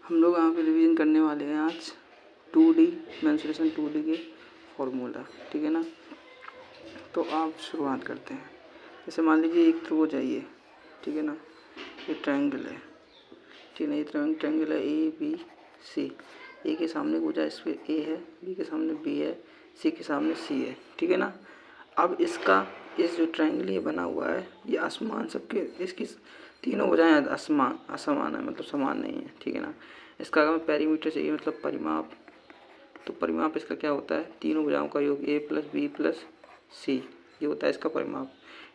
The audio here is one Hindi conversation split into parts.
हम लोग यहाँ पे रिवीजन करने वाले हैं आज 2D मेंसुरेशन 2D के फॉर्मूला, ठीक है ना। तो आप शुरुआत करते हैं। जैसे मान लीजिए एक त्रिभुज है ये, ठीक है ना, ये ट्रायंगल है, ठीक है ना। ये ट्रायंगल है ABC। ए के सामने भुजा इस पे ए है, बी के सामने बी है, सी के सामने सी है, ठीक है ना। अब इसका इस जो ट्रायंगल ये बना हुआ है ये आसमान सबके इसकी तीनों भुजाएं असमान है, मतलब समान नहीं है, ठीक है ना। इसका अगर पेरीमीटर चाहिए मतलब परिमाप, तो परिमाप इसका क्या होता है, तीनों भुजाओं का योग a प्लस बी प्लस सी, ये होता है इसका परिमाप,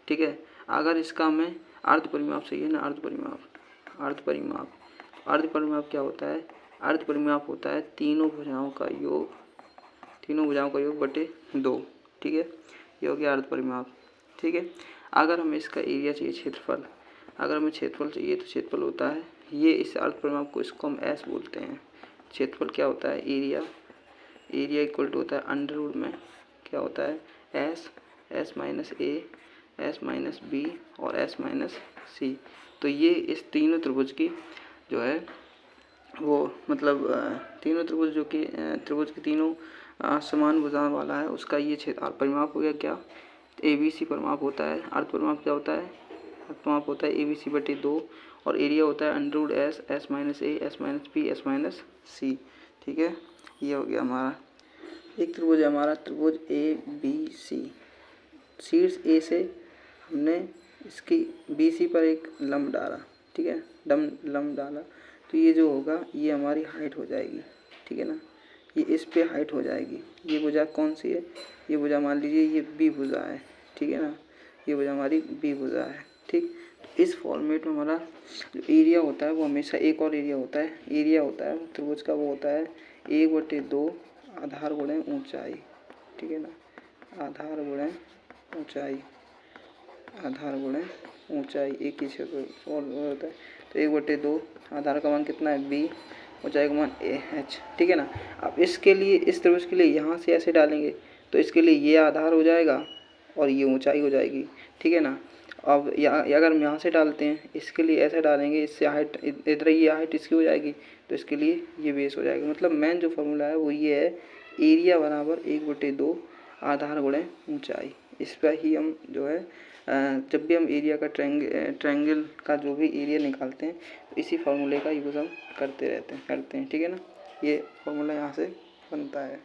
ठीक है। अगर इसका हमें अर्ध परिमाप चाहिए ना, अर्ध परिमाप क्या होता है, अर्ध परिमाप होता है तीनों भुजाओं का योग बटे 2, ठीक है। ये हो गया अर्ध परिमाप, ठीक है। अगर हमें इसका एरिया चाहिए, क्षेत्रफल, अगर हमें क्षेत्रफल चाहिए तो क्षेत्रफल होता है ये, इस अर्ध परिमाप को इसको हम एस बोलते हैं। क्षेत्रफल क्या होता है, एरिया इक्वल टू होता है अंडर रूट में क्या होता है S minus A, S minus B और एस माइनस सी। तो ये इस तीनों त्रिभुज की जो है वो मतलब तीनों त्रिभुज जो कि त्रिभुज के तीनों समान भुजाओं वाला है, उसका ये क्षेत्र परिमाप हो गया क्या, ABC परिमाप होता है। अर्ध परिमाप क्या होता है, अर्ध परिमाप होता है ABC बटे 2 और एरिया होता है under root S minus A, S minus B, S minus C, ठीक है। ये हो गया हमारा एक त्रिभुज है, हमारा त्रिभुज ABC। शीर्ष ए से हमने इसकी BC पर एक लंब डाला, ठीक है, लंब डाला, तो ये जो होगा ये हमारी हाइट हो जाएगी, ठीक है ना। ये इस पे हाइट हो जाएगी। ये भुजा कौन सी है, ये भुजा मान लीजिए ये बी भुजा है, ठीक है ना, ये भुजा हमारी बी भुजा है, ठीक। तो इस फॉर्मेट में हमारा जो एरिया होता है वो हमेशा एक और एरिया होता है त्रिभुज का, वो होता है 1/2 आधार गुणे ऊंचाई, ठीक है ना, आधार गुणे ऊंचाई एक ही क्षेत्र होता है। तो 1/2 आधार का मान कितना है बी, ऊंचाई का मान एच, ठीक है ना। अब इसके लिए इस त्रिभुज के लिए यहाँ से ऐसे डालेंगे तो इसके लिए ये आधार हो जाएगा और ये ऊंचाई हो जाएगी, ठीक है ना। अब अगर हम यहाँ से डालते हैं इसके लिए ऐसे डालेंगे, इससे हाइट इधर ये हाइट इसकी हो जाएगी तो इसके लिए ये बेस हो जाएगा। मतलब मेन जो फॉर्मूला है वो ये है, एरिया बराबर 1/2 आधार गुणे ऊंचाई। इस पर ही हम जो है जब भी हम एरिया का ट्रायंगल का जो भी एरिया निकालते हैं तो इसी फार्मूले का यूज़ हम करते हैं, ठीक है ना। ये फार्मूला यहाँ से बनता है।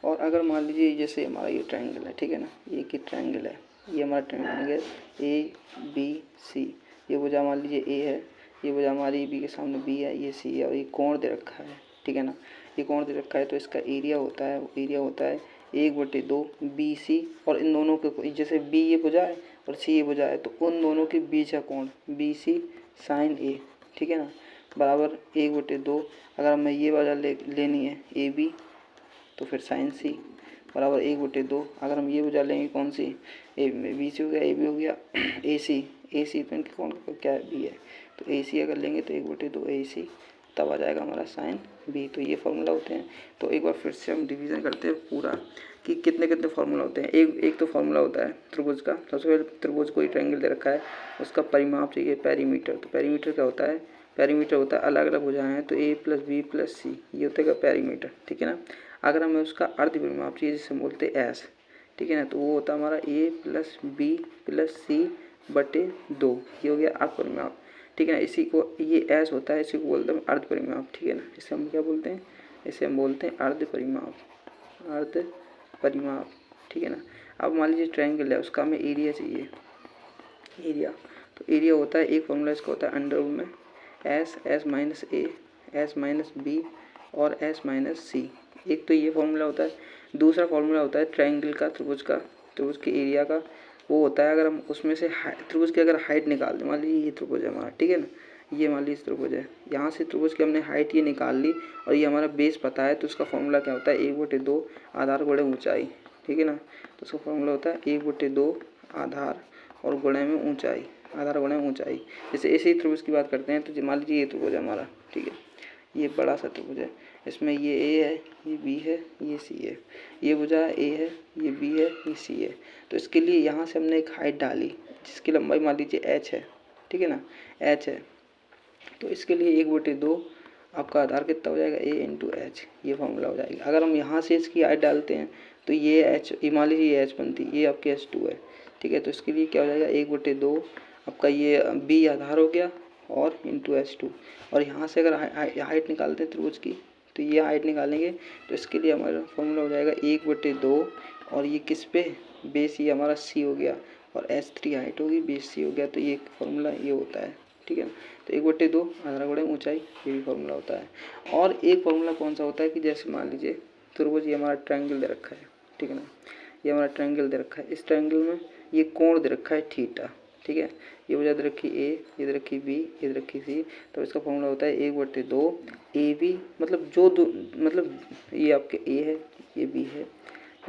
और अगर मान लीजिए जैसे हमारा ये ट्रायंगल है, ठीक है ना, ये कि ट्रायंगल है, ये हमारा ट्रायंगल ABC, ये भुजा मान लीजिए ए है, ये भुजा हमारी बी के सामने बी है, ये सी है और ये कोण दे रखा है, ठीक है ना। ये कोण दे रखा है तो इसका एरिया होता है 1/2 BC और इन दोनों के जैसे बी ये भुजा है और सी ये भुजा है तो उन दोनों के बीच का कोण BC साइन ए, ठीक है ना, बराबर 1/2। अगर हमें ये वजह लेनी है AB तो फिर साइन सी बराबर 1/2। अगर हम ये भुजा लेंगे कौन सी, BC हो गया, AB हो गया, AC तो इनके कौन क्या है बी है, तो AC अगर लेंगे तो 1/2 AC, तब आ जाएगा हमारा साइन बी। तो ये फार्मूला होते हैं। तो एक बार फिर से हम डिवीज़न करते हैं पूरा कि कितने कितने फार्मूला होते हैं। एक तो फार्मूला होता है त्रिभुज का, सबसे पहले त्रिभुज कोई ट्रायंगल दे रखा है उसका परिमाप चाहिए पेरीमीटर। तो पेरीमीटर क्या होता है, पेरीमीटर होता है अलग अलग भुजाएं हैं तो A प्लस बी प्लस सी, ये होता है पेरीमीटर, ठीक है ना। अगर हमें उसका अर्ध परिमाप चाहिए जिसे बोलते हैं एस, ठीक है ना, तो वो होता है हमारा A प्लस बी प्लस सी बटे 2, ये हो गया अर्ध परिमाप, ठीक है ना। इसी को ये एस होता है, इसी को बोलते हैं अर्ध परिमाप, ठीक है ना। इसे हम क्या बोलते हैं, इसे हम बोलते हैं अर्ध परिमाप, ठीक है ना। अब मान लीजिए ट्रायंगल है, उसका हमें एरिया चाहिए, तो एरिया होता है एक फॉर्मूला इसका होता है अंडर रूट में S minus A, S minus B और एस माइनस सी। एक तो ये फॉर्मूला होता है। दूसरा फॉर्मूला होता है ट्रायंगल का, त्रिभुज के एरिया का, वो होता है अगर हम उसमें से त्रिभुज की अगर हाइट निकाल दें, मान लीजिए ये त्रिभुज है हमारा, ठीक है ना, ये मान लीजिए त्रिभुज है, यहाँ से त्रिभुज की हमने हाइट ये निकाल ली और ये हमारा बेस पता है तो उसका फॉर्मूला क्या होता है 1/2 आधार गुणे ऊंचाई, ठीक है ना। तो उसका फॉर्मूला होता है 1/2 आधार और गुणे में ऊंचाई, आधार गुणे ऊंचाई। जैसे ऐसे ही त्रिभुज की बात करते हैं तो मान लीजिए ये त्रिभुज है हमारा, ठीक है, ये बड़ा सा त्रिभुज है, इसमें ये ए है, ये बी है, ये सी है, ये भुजा ए है, ये बी है, ये सी है। तो इसके लिए यहाँ से हमने एक हाइट डाली जिसकी लंबाई मान लीजिए h है, ठीक है ना, h है। तो इसके लिए 1/2 आपका आधार कितना हो जाएगा a इंटू एच, ये फॉर्मूला हो जाएगा। अगर हम यहाँ से इसकी हाइट डालते हैं तो ये एच, मान लीजिए ये एच बनती, ये आपकी H2 है, ठीक है। तो इसके लिए क्या हो जाएगा 1/2 आपका ये b आधार हो गया और इंटू H2। और यहाँ से अगर हाइट निकालते हैं त्रिभुज की तो ये हाइट निकालेंगे तो इसके लिए हमारा फॉर्मूला हो जाएगा 1/2 और ये किस पे बेस, ये हमारा c हो गया और H3 हाइट होगी, बेस c हो गया। तो ये फॉर्मूला ये होता है, ठीक है ना। तो 1/2 आधार गुणे ऊंचाई, ये भी फॉर्मूला होता है। और एक फॉर्मूला कौन सा होता है कि जैसे मान लीजिए त्रिभुज ये हमारा ट्रायंगल दे रखा है, ठीक है ना, ये हमारा ट्रायंगल दे रखा है। इस ट्रायंगल में ये कोण दे रखा है थीटा, ठीक है। ये वजह दे रखी ए, ये दे रखी बी, ये दे रखी सी। तो इसका फॉर्मूला होता है 1/2 ए बी, मतलब जो दो, मतलब ये आपके ए है, ये बी है,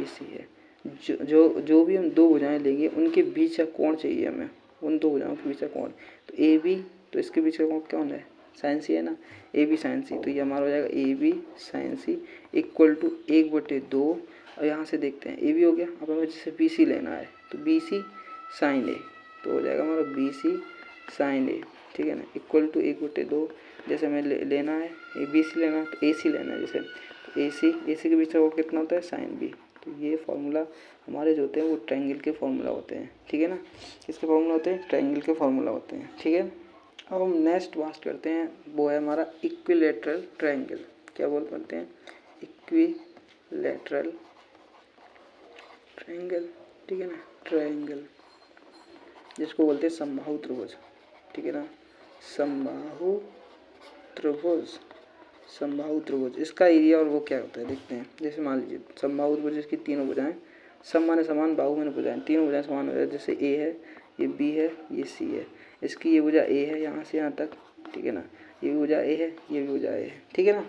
ये सी है। जो भी हम दो भुजाएं लेंगे उनके बीच का कोण चाहिए हमें, उन दो भुजाओं के बीच का कोण। तो ए बी, तो इसके बीच का कोण कौन है, साइन सी है ना, ए बी साइन सी। तो ये हमारा हो जाएगा A B sine C equal to 1/2। और यहाँ से देखते हैं ए बी हो गया, अब हमें जैसे बी सी लेना है तो बी सी साइन ए, तो हो जाएगा हमारा बी सी साइन ए, ठीक है ना, इक्वल टू 1/2। जैसे हमें लेना है ए बी सी लेना है तो ए सी लेना है, जैसे तो ए सी के बीच का कोण कितना होता है साइन बी। तो ये फार्मूला हमारे जो होते हैं वो ट्रायंगल के फार्मूला होते हैं, ठीक है ना। किसके फार्मूला होते हैं, ट्रायंगल के फार्मूला होते हैं, ठीक है। अब हम नेक्स्ट बात करते हैं, वो है हमारा इक्विलैटरल ट्रायंगल। क्या बोलते हैं, इक्विलैटरल ट्रायंगल, ठीक है ना, ट्रायंगल जिसको बोलते हैं समबाहु त्रिभुज, ठीक है ना, समबाहु त्रिभुज, समबाहु त्रिभुज। इसका एरिया और वो क्या होता है देखते हैं। जैसे मान लीजिए समबाहु त्रिभुज इसकी तीनों भुजाएं, सम माने समान, बाहु माने भुजाएं, तीनों भुजाएं समान हो जाए। जैसे ए है, ये बी है, ये सी है। इसकी ये भुजा ए है यहाँ से यहाँ तक, ठीक है ना, ये भी भुजा ए है, ये भी भुजा ए है, ठीक है ना।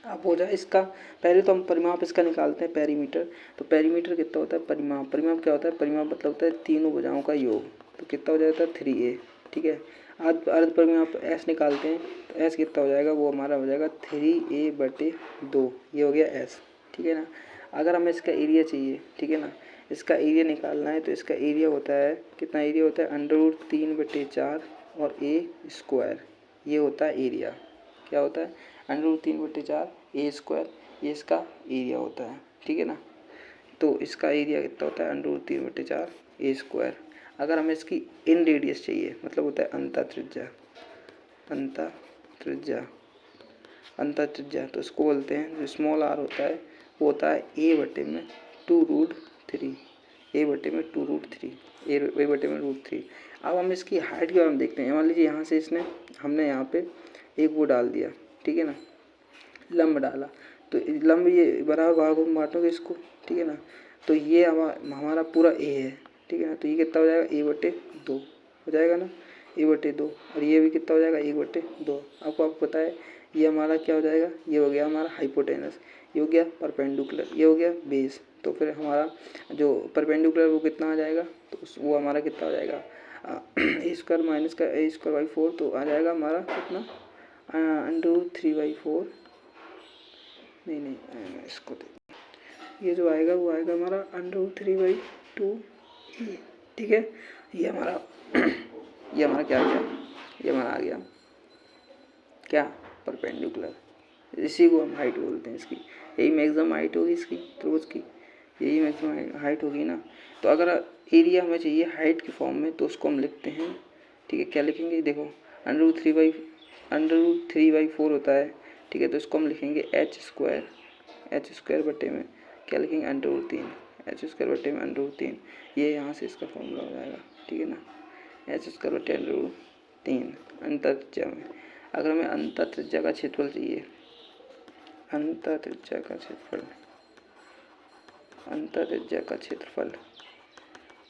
अब हो जाए इसका, पहले तो हम परिमाप इसका निकालते हैं पेरीमीटर। तो पेरीमीटर कितना होता है, परिमाप, परिमाप क्या होता है, परिमाप मतलब होता है तीनों भुजाओं का योग। तो कितना हो जाता है 3a, ठीक है। अर्ध परिमाप s निकालते हैं तो s कितना हो जाएगा, वो हमारा हो जाएगा 3a/2, ये हो गया s, ठीक है ना। अगर हमें इसका एरिया चाहिए, ठीक है ना, इसका एरिया निकालना है तो इसका एरिया होता है, कितना एरिया होता है, √3/4 और a², ये होता है एरिया। क्या होता है, √3/4 a², ये इसका एरिया होता है, ठीक है ना। तो इसका एरिया कितना होता है, √3/4 a²। अगर हमें इसकी इन रेडियस चाहिए, मतलब होता है अंतः त्रिज्या, अंतः त्रिज्या, अंतः त्रिज्या, तो इसको बोलते हैं, जो स्मॉल r होता है वो होता है a/2√3, a/2√3। अब हम इसकी हाइट के बारे में देखते हैं। मान लीजिए यहाँ से इसने, हमने यहाँ पे एक वो डाल दिया, ठीक है ना, लंब डाला। तो लंब ये बराबर भागों में बांटोगे इसको, ठीक है ना। तो ये हमारा पूरा ए है, ठीक है ना। तो ये कितना हो जाएगा, a/2 हो जाएगा ना, a/2। और ये भी कितना हो जाएगा, 1/2। आपको पता है ये हमारा क्या हो जाएगा, ये हो गया हमारा हाइपोटेनस, ये हो गया परपेंडिकुलर, ये हो गया बेस। तो फिर हमारा जो परपेंडिकुलर वो कितना आ जाएगा, तो वो हमारा कितना हो जाएगा, a² माइनस का a²/4। तो आ जाएगा हमारा कितना, √3/4, नहीं इसको दे, ये जो आएगा वो आएगा हमारा √3/2, ठीक है। ये हमारा ये हमारा क्या आ गया, ये हमारा आ गया क्या, परपेंडिकुलर। इसी को हम हाइट बोलते हैं इसकी, यही मैक्सिमम हाइट होगी इसकी त्रिभुज की, यही मैक्सिमम हाइट होगी ना। तो अगर एरिया हमें चाहिए हाइट के फॉर्म में तो उसको हम लिखते हैं, ठीक है। क्या लिखेंगे, देखो √3/4 होता है, ठीक है। तो इसको हम लिखेंगे h² बटे में क्या लिखेंगे, √3, h² बटे में √3। ये यहाँ से इसका फॉर्मूला हो जाएगा, ठीक है ना, h² बटे √3 अंतः त्रिज्या में। अगर हमें अंतः त्रिज्या का क्षेत्रफल चाहिए, अंतः त्रिज्या का क्षेत्रफल, अंतः त्रिज्या का क्षेत्रफल,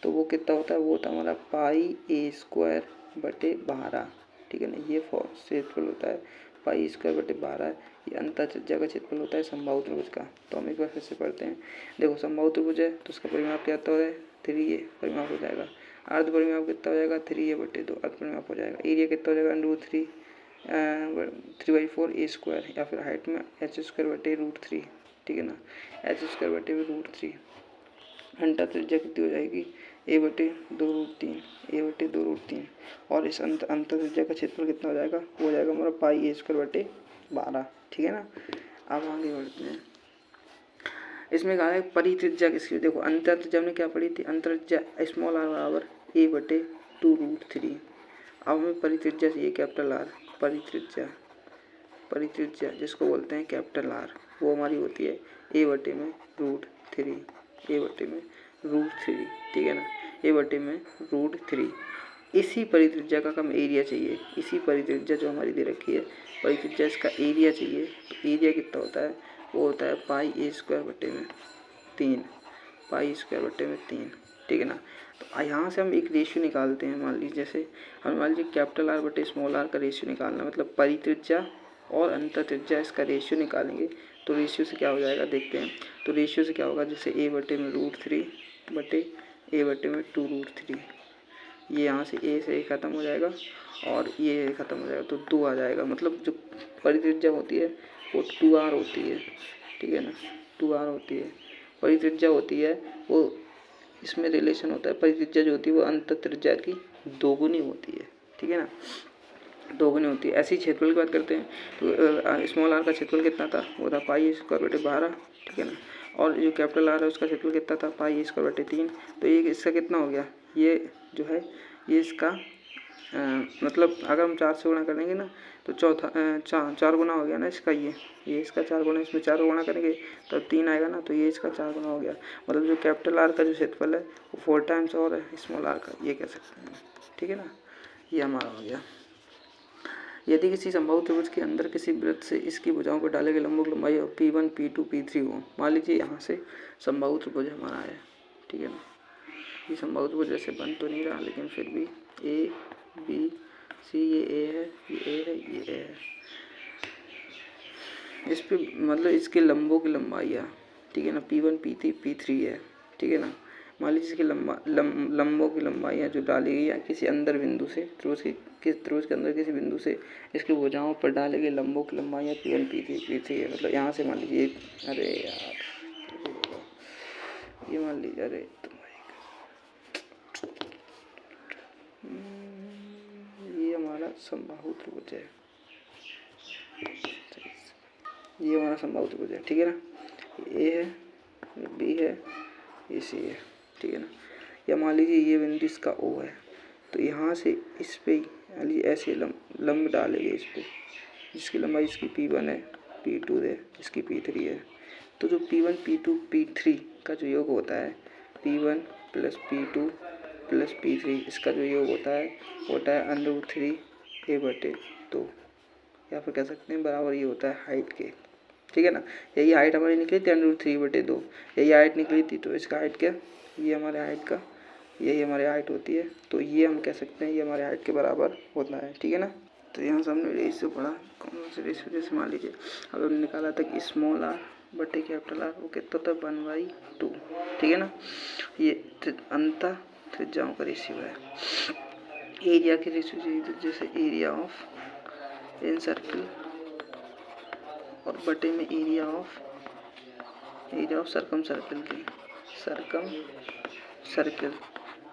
तो वो कितना होता है, वो होता है हमारा πa²/12, ठीक है ना। ये क्षेत्रफल होता है πa²/12, ये अंतः त्रिज्या का क्षेत्रफल होता है समबाहु त्रिभुज का। तो हम एक बार फिर से पढ़ते हैं। देखो समबाहु त्रिभुज है तो उसका परिमाप क्या होता है, 3a परिमाप हो जाएगा। अर्ध परिमाप कितना हो जाएगा, 3a/2 अर्ध परिमाप हो जाएगा। एरिया कितना हो जाएगा, √3/4 a², या फिर हाइट में h² बटे √3, ठीक है ना, h² बटे √3। अंतः त्रिज्या कितनी हो जाएगी, a/2√3, और इस अंतः त्रिज्या का क्षेत्रफल कितना हो जाएगा, वो हो जाएगा हमारा πa² बटे 12, ठीक है ना। अब आगे बढ़ते हैं। इसमें कहा है परित्रिज्या किसकी, देखो अंतरत्रिज्या हमने क्या पढ़ी थी, अंतरत्रिज्या स्मॉल आर बराबर a/2√3। अब हमें परित्रिज्या चाहिए कैपिटल आर। परित्रिज्या जिसको बोलते हैं कैपिटल आर, वो हमारी होती है a/√3, a/√3, ठीक है ना, a/√3। इसी परित्रिज्या का हमें एरिया चाहिए, इसी परित्रिज्या जो हमारी दे रखी है परित्रिज्या, इसका एरिया चाहिए। तो एरिया कितना होता है, वो होता है πa²/3, πa²/3, ठीक है ना। तो यहाँ से हम एक रेशियो निकालते हैं। मान लीजिए जैसे हम मान लीजिए कैपिटल आर बटे स्मॉल आर का रेशियो निकालना, मतलब परित्रिज्या और अंतरत्रिज्या इसका रेशियो निकालेंगे। तो रेशियो से क्या हो जाएगा देखते हैं। तो रेशियो से क्या होगा, जैसे a/√3 बटे a/2√3, ये यहाँ से a से ख़त्म हो जाएगा और ये ख़त्म हो जाएगा तो 2 आ जाएगा। मतलब जो परित्रिज्या होती है वो 2r होती है, ठीक है ना, 2r होती है। परित्रिज्या होती है वो, इसमें रिलेशन होता है, परित्रिज्या जो होती है वो अंतःत्रिज्या की दोगुनी होती है, ठीक है ना, दोगुनी होती है। ऐसी क्षेत्रफल की बात करते हैं तो स्मॉल आर का क्षेत्रफल कितना था, वो था πa²/12, ठीक है ना। और जो कैपिटल आर है उसका क्षेत्रफल कितना था, πa²/3। तो ये इसका कितना हो गया, ये जो है ये इसका मतलब अगर हम 4 से गुणा करेंगे ना तो चौथा 4 गुना हो गया ना इसका, ये इसका 4 गुना, इसमें 4 गुणा करेंगे तो 3 आएगा ना, तो ये इसका 4 गुना हो गया। मतलब जो कैपिटल आर का जो क्षेत्रफल है वो 4 टाइम्स और है स्मॉल आर का, ये कह सकते हैं, ठीक है ना। ये हमारा हो गया। यदि किसी समबाहु त्रिभुज के अंदर किसी वृत्त से इसकी भुजाओं पर डाले गए लंबों की लंबाई P1, P2, P3 हो। मान लीजिए यहाँ से समबाहु त्रिभुज हमारा है, ठीक है ना। ये समबाहु त्रिभुज जैसे बन तो नहीं रहा लेकिन फिर भी A, B, C, ये A है, ये A है, ये A है। इस पे मतलब इसके लंबों की लंबाइयाँ, ठीक है ना, P1, P3, P3 है, ठीक है ना। मान लीजिए इसके लंबों की लंबाइयाँ जो डाली गई है किसी अंदर बिंदु से, त्रिभुज के अंदर किसी बिंदु से इसकी भुजाओं पर डाले गए लंबों की लंबाइयाँ P1, P3, P3 है। मतलब यहाँ से मान लीजिए, अरे यार ये मान लीजिए, अरे ये हमारा समबाहु त्रिभुज है, ये हमारा समबाहु त्रिभुज है, ठीक है ना। ए है, बी है, ये सी है, ठीक है ना। या मान लीजिए ये बिंदु इसका ओ है, तो यहाँ से इस पे ऐसे लंब डालेंगे इस पे, जिसकी लंबाई इसकी P1 है, P2 है, इसकी P3 है। तो जो P1, P2, P3 का जो योग होता है, P1 + P2 + P3, इसका जो योग होता है √3 a/2, या फिर कह सकते हैं बराबर ये होता है हाइट के, ठीक है ना। यही हाइट हमारी निकली थी √3/2, यही हाइट निकली थी। तो इसका हाइट क्या, ये हमारे हाइट का, यही हमारी हाइट होती है। तो ये हम कह सकते हैं ये हमारे हाइट के बराबर होता है, ठीक है ना। तो यहाँ से हमने रेशियो पढ़ा, कौन से रेशियो, जैसे मान लीजिए अब हमने निकाला था कि स्मॉल आर बटे कैपिटल आर वो कितना था 1/2, ठीक है ना। ये अंतः त्रिज्याओं का रेशियो है। एरिया की रेशियो चाहिए तो जैसे एरिया ऑफ इन सर्किल और बटे में एरिया ऑफ सर्कम सर्किल।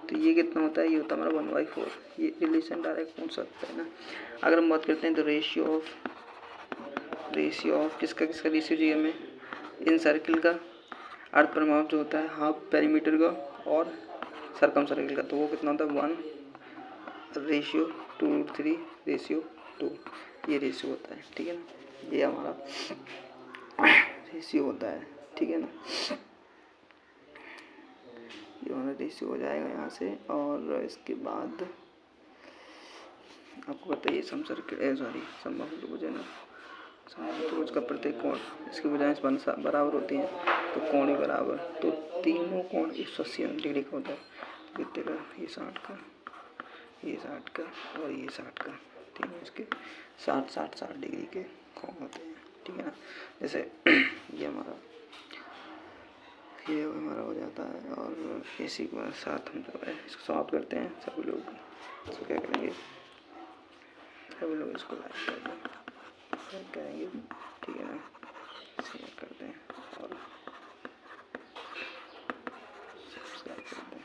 तो ये कितना होता है, ये होता है हमारा 1/4। ये रिलेशन डायरेक्ट पूछ सकते हैं ना। अगर हम बात करते हैं तो रेशियो ऑफ किसका रेशियो चाहिए हमें, इन सर्किल का अर्ध परिमाप जो होता है हाफ पेरीमीटर का और सर्कम सर्किल का, तो वो कितना होता है 1/2/3/2, ये रेशियो होता है, ठीक है ना। ये हमारा रेशियो होता है, ठीक है ना। ये हमारा रेशियो हो जाएगा यहाँ से। और इसके बाद आपको बताइए समबाहु त्रिभुज है ना, समबाहु त्रिभुज का प्रत्येक कोण इसकी भुजाएं बराबर होती हैं, तो कोण भी बराबर, तो तीनों कोण 180 डिग्री का होता है। कितने का, ये 60 का, ये 60 का और ये 60 का, तीनों इसके 60 डिग्री के कोण होते हैं, ठीक है ना। जैसे ये हमारा हो जाता है। और इसी के साथ हम जो है इसको समाप्त करते हैं। सभी लोग इसको क्या करेंगे, सभी लोग इसको लाइक कर दें, करेंगे, ठीक है ना, शेयर कर दें और सब्सक्राइब कर दें।